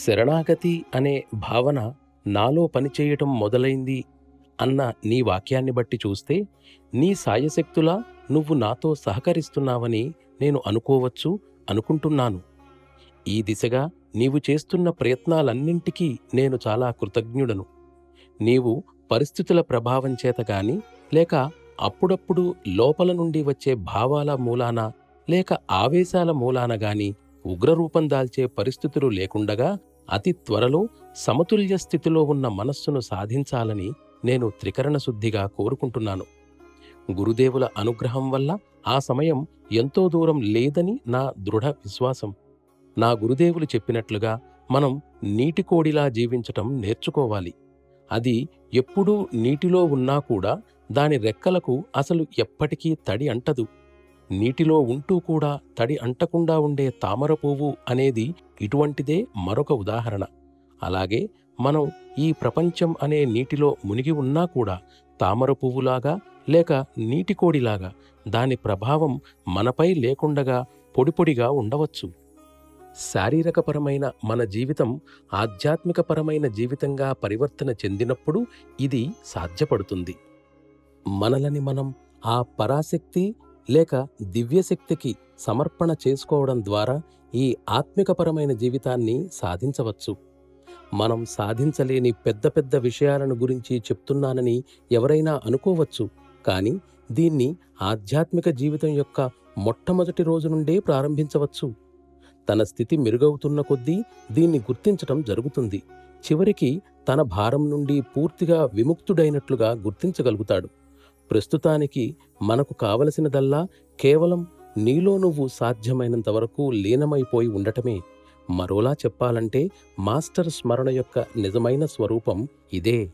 శరణాగతి అనే భావన నాలో పనిచేయటం మొదలైంది అన్న నీ వాక్యాన్ని బట్టి చూస్తే, నీ సాయశక్తులా నువ్వు నాతో సహకరిస్తున్నావని నేను అనుకోవచ్చు, అనుకుంటున్నాను. ఈ దిశగా నీవు చేస్తున్న ప్రయత్నాలన్నింటికీ నేను చాలా కృతజ్ఞుడను. నీవు పరిస్థితుల ప్రభావం చేత గాని, లేక అప్పుడప్పుడు లోపల నుండి వచ్చే భావాల మూలాన, లేక ఆవేశాల మూలాన గాని ఉగ్రరూపం దాల్చే పరిస్థితులు లేకుండగా అతి త్వరలో సమతుల్య స్థితిలో ఉన్న మనస్సును సాధించాలని నేను త్రికరణ శుద్ధిగా కోరుకుంటున్నాను. గురుదేవుల అనుగ్రహం వల్ల ఆ సమయం ఎంతో దూరం లేదని నా దృఢ విశ్వాసం. నా గురుదేవులు చెప్పినట్లుగా మనం నీటికోడిలా జీవించటం నేర్చుకోవాలి. అది ఎప్పుడూ నీటిలో ఉన్నా కూడా దాని రెక్కలకు అసలు ఎప్పటికీ తడి అంటదు. నీటిలో ఉంటూ కూడా తడి అంటకుండా ఉండే తామర పువ్వు అనేది ఇటువంటిదే మరొక ఉదాహరణ. అలాగే మనం ఈ ప్రపంచం అనే నీటిలో మునిగి ఉన్నా కూడా తామర పువ్వులాగా లేక నీటికోడిలాగా దాని ప్రభావం మనపై లేకుండగా పొడిపొడిగా ఉండవచ్చు. శారీరకపరమైన మన జీవితం ఆధ్యాత్మికపరమైన జీవితంగా పరివర్తన చెందినప్పుడు ఇది సాధ్యపడుతుంది. మనలని మనం ఆ పరాశక్తి లేక దివ్యశక్తికి సమర్పణ చేసుకోవడం ద్వారా ఈ ఆత్మికపరమైన జీవితాన్ని సాధించవచ్చు. మనం సాధించలేని పెద్ద పెద్ద విషయాలను గురించి చెప్తున్నానని ఎవరైనా అనుకోవచ్చు. కానీ దీన్ని ఆధ్యాత్మిక జీవితం యొక్క మొట్టమొదటి రోజు నుండే ప్రారంభించవచ్చు. తన స్థితి మెరుగవుతున్న కొద్దీ దీన్ని గుర్తించటం జరుగుతుంది. చివరికి తన భారం నుండి పూర్తిగా విముక్తుడైనట్లుగా గుర్తించగలుగుతాడు. ప్రస్తుతానికి మనకు కావలసినదల్లా కేవలం నీలో నువ్వు సాధ్యమైనంత వరకు లీనమైపోయి ఉండటమే. మరోలా చెప్పాలంటే మాస్టర్ స్మరణ యొక్క నిజమైన స్వరూపం ఇదే.